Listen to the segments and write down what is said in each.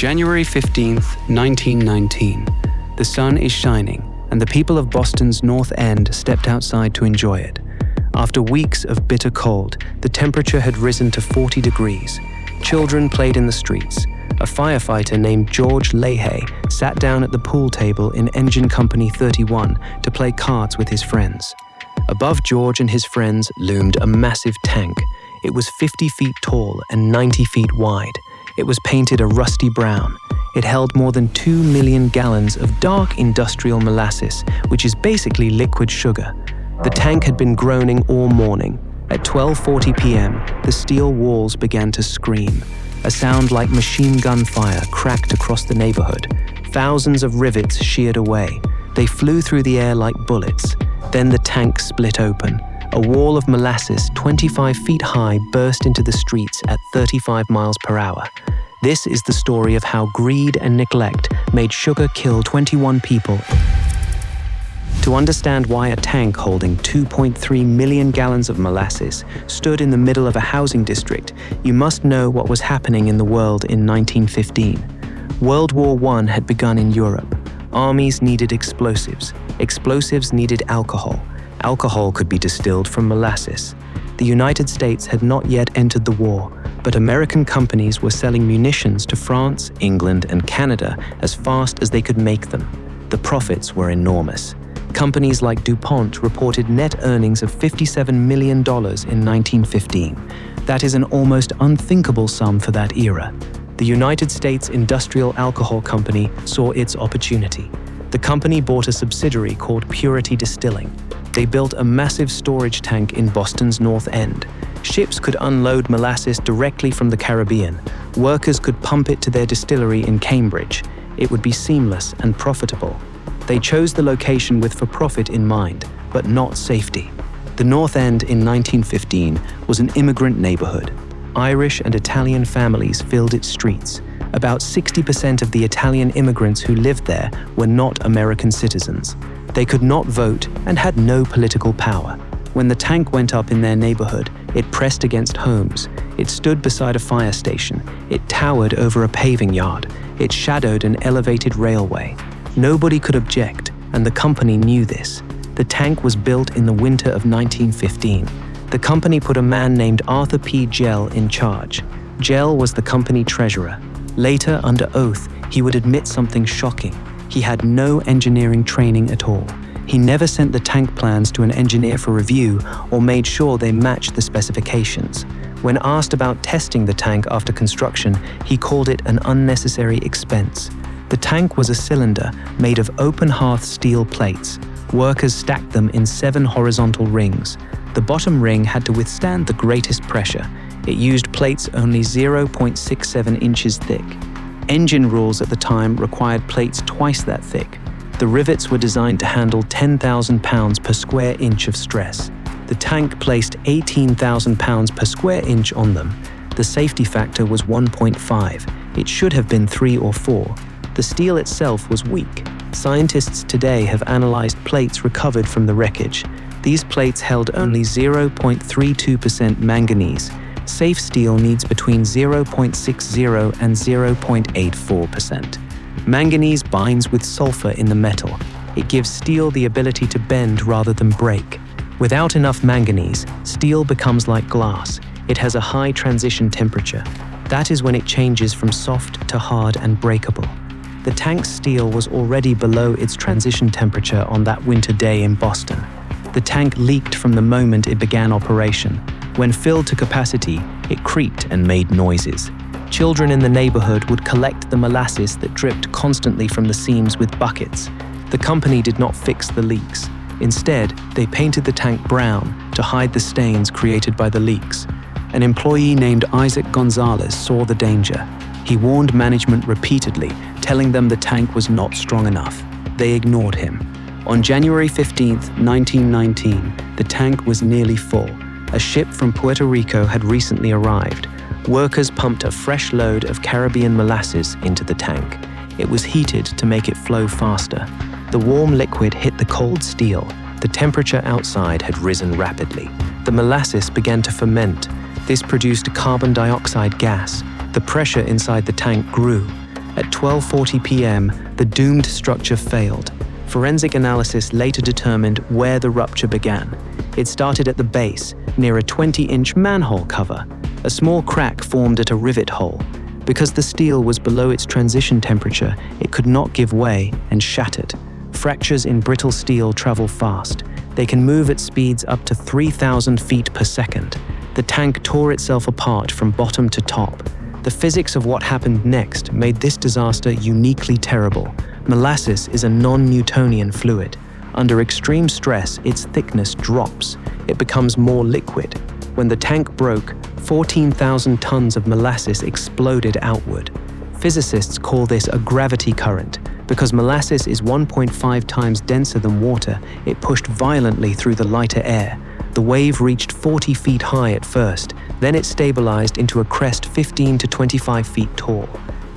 January 15th, 1919. The sun is shining, and the people of Boston's North End stepped outside to enjoy it. After weeks of bitter cold, the temperature had risen to 40 degrees. Children played in the streets. A firefighter named George Leahy sat down at the pool table in Engine Company 31 to play cards with his friends. Above George and his friends loomed a massive tank. It was 50 feet tall and 90 feet wide. It was painted a rusty brown. It held more than 2 million gallons of dark industrial molasses, which is basically liquid sugar. The tank had been groaning all morning. At 12:40 p.m., the steel walls began to scream. A sound like machine gun fire cracked across the neighborhood. Thousands of rivets sheared away. They flew through the air like bullets. Then the tank split open. A wall of molasses 25 feet high burst into the streets at 35 miles per hour. This is the story of how greed and neglect made sugar kill 21 people. To understand why a tank holding 2.3 million gallons of molasses stood in the middle of a housing district, you must know what was happening in the world in 1915. World War I had begun in Europe. Armies needed explosives. Explosives needed alcohol. Alcohol could be distilled from molasses. The United States had not yet entered the war, but American companies were selling munitions to France, England, and Canada as fast as they could make them. The profits were enormous. Companies like DuPont reported net earnings of $57 million in 1915. That is an almost unthinkable sum for that era. The United States Industrial Alcohol Company saw its opportunity. The company bought a subsidiary called Purity Distilling. They built a massive storage tank in Boston's North End. Ships could unload molasses directly from the Caribbean. Workers could pump it to their distillery in Cambridge. It would be seamless and profitable. They chose the location with for-profit in mind, but not safety. The North End in 1915 was an immigrant neighborhood. Irish and Italian families filled its streets. About 60% of the Italian immigrants who lived there were not American citizens. They could not vote and had no political power. When the tank went up in their neighborhood, it pressed against homes. It stood beside a fire station. It towered over a paving yard. It shadowed an elevated railway. Nobody could object, and the company knew this. The tank was built in the winter of 1915. The company put a man named Arthur P. Gell in charge. Gell was the company treasurer. Later, under oath, he would admit something shocking. He had no engineering training at all. He never sent the tank plans to an engineer for review or made sure they matched the specifications. When asked about testing the tank after construction, he called it an unnecessary expense. The tank was a cylinder made of open-hearth steel plates. Workers stacked them in 7 horizontal rings. The bottom ring had to withstand the greatest pressure. It used plates only 0.67 inches thick. Engine rules at the time required plates twice that thick. The rivets were designed to handle 10,000 pounds per square inch of stress. The tank placed 18,000 pounds per square inch on them. The safety factor was 1.5. It should have been 3 or 4. The steel itself was weak. Scientists today have analyzed plates recovered from the wreckage. These plates held only 0.32% manganese. Safe steel needs between 0.60 and 0.84%. Manganese binds with sulfur in the metal. It gives steel the ability to bend rather than break. Without enough manganese, steel becomes like glass. It has a high transition temperature. That is when it changes from soft to hard and breakable. The tank's steel was already below its transition temperature on that winter day in Boston. The tank leaked from the moment it began operation. When filled to capacity, it creaked and made noises. Children in the neighborhood would collect the molasses that dripped constantly from the seams with buckets. The company did not fix the leaks. Instead, they painted the tank brown to hide the stains created by the leaks. An employee named Isaac Gonzalez saw the danger. He warned management repeatedly, telling them the tank was not strong enough. They ignored him. On January 15, 1919, the tank was nearly full. A ship from Puerto Rico had recently arrived. Workers pumped a fresh load of Caribbean molasses into the tank. It was heated to make it flow faster. The warm liquid hit the cold steel. The temperature outside had risen rapidly. The molasses began to ferment. This produced carbon dioxide gas. The pressure inside the tank grew. At 12:40 p.m., the doomed structure failed. Forensic analysis later determined where the rupture began. It started at the base, near a 20-inch manhole cover. A small crack formed at a rivet hole. Because the steel was below its transition temperature, it could not give way and shattered. Fractures in brittle steel travel fast. They can move at speeds up to 3,000 feet per second. The tank tore itself apart from bottom to top. The physics of what happened next made this disaster uniquely terrible. Molasses is a non-Newtonian fluid. Under extreme stress, its thickness drops. It becomes more liquid. When the tank broke, 14,000 tons of molasses exploded outward. Physicists call this a gravity current. Because molasses is 1.5 times denser than water, it pushed violently through the lighter air. The wave reached 40 feet high at first, then it stabilized into a crest 15 to 25 feet tall.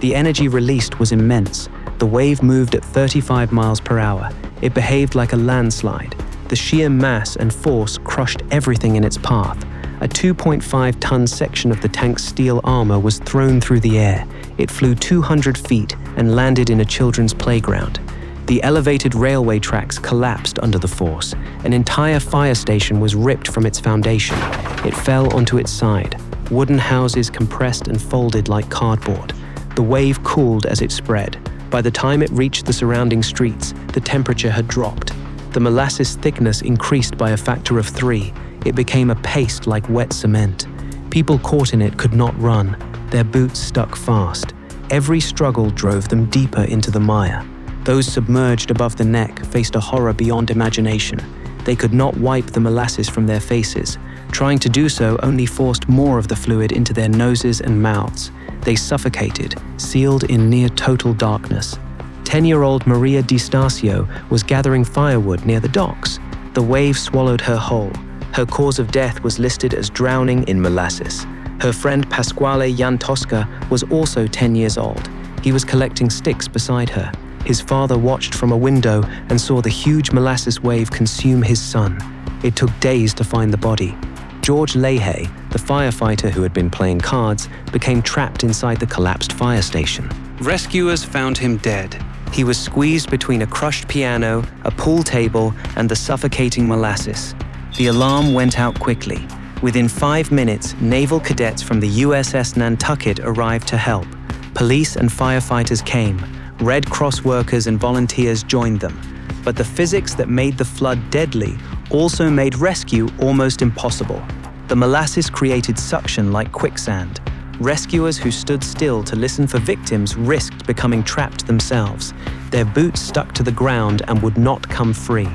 The energy released was immense. The wave moved at 35 miles per hour. It behaved like a landslide. The sheer mass and force crushed everything in its path. A 2.5-ton section of the tank's steel armor was thrown through the air. It flew 200 feet and landed in a children's playground. The elevated railway tracks collapsed under the force. An entire fire station was ripped from its foundation. It fell onto its side. Wooden houses compressed and folded like cardboard. The wave cooled as it spread. By the time it reached the surrounding streets, the temperature had dropped. The molasses thickness increased by a factor of 3. It became a paste like wet cement. People caught in it could not run. Their boots stuck fast. Every struggle drove them deeper into the mire. Those submerged above the neck faced a horror beyond imagination. They could not wipe the molasses from their faces. Trying to do so only forced more of the fluid into their noses and mouths. They suffocated, sealed in near total darkness. 10-year-old Maria D'Stacio was gathering firewood near the docks. The wave swallowed her whole. Her cause of death was listed as drowning in molasses. Her friend Pasquale Jantosca was also 10 years old. He was collecting sticks beside her. His father watched from a window and saw the huge molasses wave consume his son. It took days to find the body. George Leahy, the firefighter who had been playing cards, became trapped inside the collapsed fire station. Rescuers found him dead. He was squeezed between a crushed piano, a pool table, and the suffocating molasses. The alarm went out quickly. Within 5 minutes, naval cadets from the USS Nantucket arrived to help. Police and firefighters came. Red Cross workers and volunteers joined them. But the physics that made the flood deadly also made rescue almost impossible. The molasses created suction like quicksand. Rescuers who stood still to listen for victims risked becoming trapped themselves. Their boots stuck to the ground and would not come free.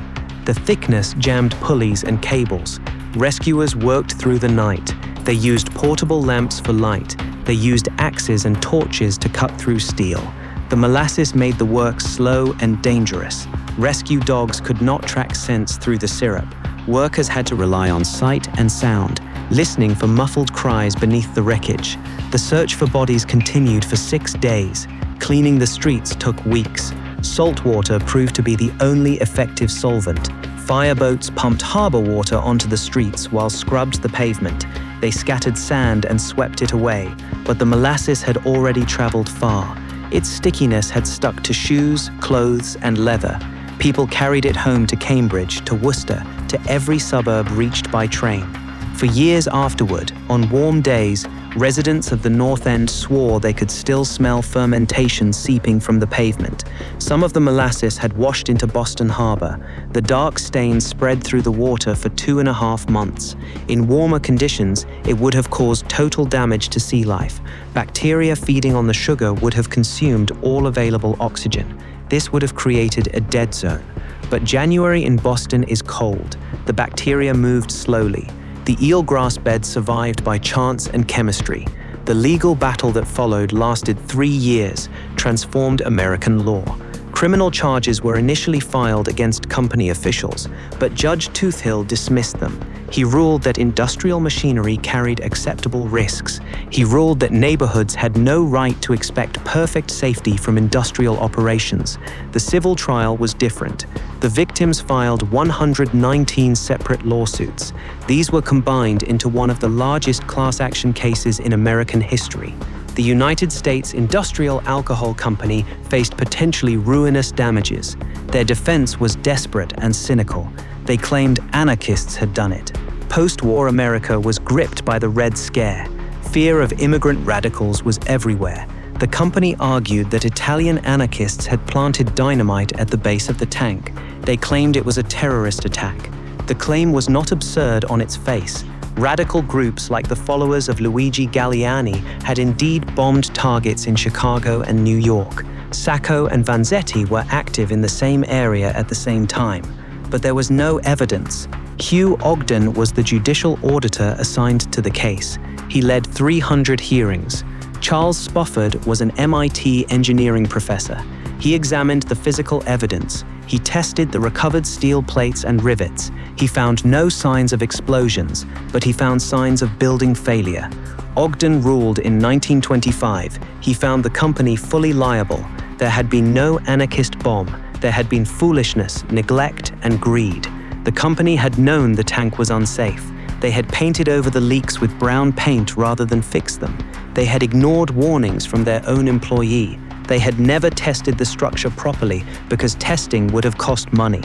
The thickness jammed pulleys and cables. Rescuers worked through the night. They used portable lamps for light. They used axes and torches to cut through steel. The molasses made the work slow and dangerous. Rescue dogs could not track scents through the syrup. Workers had to rely on sight and sound, listening for muffled cries beneath the wreckage. The search for bodies continued for 6 days. Cleaning the streets took weeks. Salt water proved to be the only effective solvent. Fireboats pumped harbor water onto the streets while scrubbed the pavement. They scattered sand and swept it away, but the molasses had already traveled far. Its stickiness had stuck to shoes, clothes, and leather. People carried it home to Cambridge, to Worcester, to every suburb reached by train. For years afterward, on warm days, residents of the North End swore they could still smell fermentation seeping from the pavement. Some of the molasses had washed into Boston Harbor. The dark stains spread through the water for 2.5 months. In warmer conditions, it would have caused total damage to sea life. Bacteria feeding on the sugar would have consumed all available oxygen. This would have created a dead zone. But January in Boston is cold. The bacteria moved slowly. The eelgrass bed survived by chance and chemistry. The legal battle that followed lasted 3 years, transformed American law. Criminal charges were initially filed against company officials, but Judge Toothill dismissed them. He ruled that industrial machinery carried acceptable risks. He ruled that neighborhoods had no right to expect perfect safety from industrial operations. The civil trial was different. The victims filed 119 separate lawsuits. These were combined into one of the largest class action cases in American history. The United States Industrial Alcohol Company faced potentially ruinous damages. Their defense was desperate and cynical. They claimed anarchists had done it. Post-war America was gripped by the Red Scare. Fear of immigrant radicals was everywhere. The company argued that Italian anarchists had planted dynamite at the base of the tank. They claimed it was a terrorist attack. The claim was not absurd on its face. Radical groups like the followers of Luigi Galliani had indeed bombed targets in Chicago and New York. Sacco and Vanzetti were active in the same area at the same time, but there was no evidence. Hugh Ogden was the judicial auditor assigned to the case. He led 300 hearings. Charles Spofford was an MIT engineering professor. He examined the physical evidence. He tested the recovered steel plates and rivets. He found no signs of explosions, but he found signs of building failure. Ogden ruled in 1925. He found the company fully liable. There had been no anarchist bomb. There had been foolishness, neglect, and greed. The company had known the tank was unsafe. They had painted over the leaks with brown paint rather than fix them. They had ignored warnings from their own employee. They had never tested the structure properly because testing would have cost money.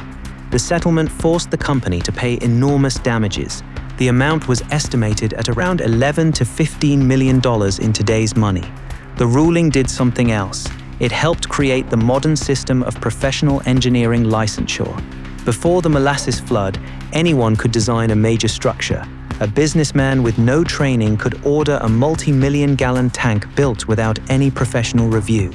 The settlement forced the company to pay enormous damages. The amount was estimated at around $11 to $15 million in today's money. The ruling did something else. It helped create the modern system of professional engineering licensure. Before the molasses flood, anyone could design a major structure. A businessman with no training could order a multi-million-gallon tank built without any professional review.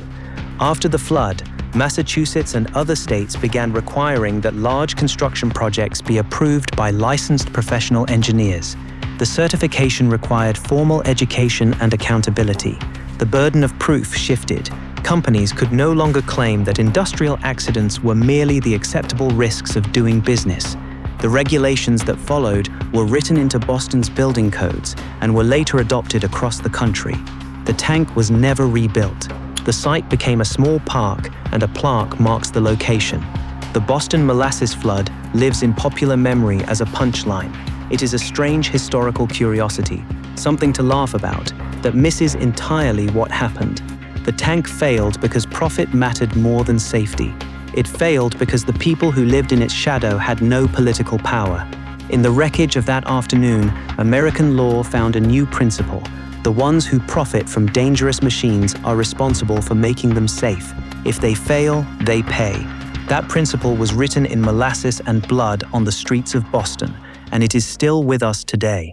After the flood, Massachusetts and other states began requiring that large construction projects be approved by licensed professional engineers. The certification required formal education and accountability. The burden of proof shifted. Companies could no longer claim that industrial accidents were merely the acceptable risks of doing business. The regulations that followed were written into Boston's building codes and were later adopted across the country. The tank was never rebuilt. The site became a small park, and a plaque marks the location. The Boston Molasses Flood lives in popular memory as a punchline. It is a strange historical curiosity, something to laugh about, that misses entirely what happened. The tank failed because profit mattered more than safety. It failed because the people who lived in its shadow had no political power. In the wreckage of that afternoon, American law found a new principle. The ones who profit from dangerous machines are responsible for making them safe. If they fail, they pay. That principle was written in molasses and blood on the streets of Boston, and it is still with us today.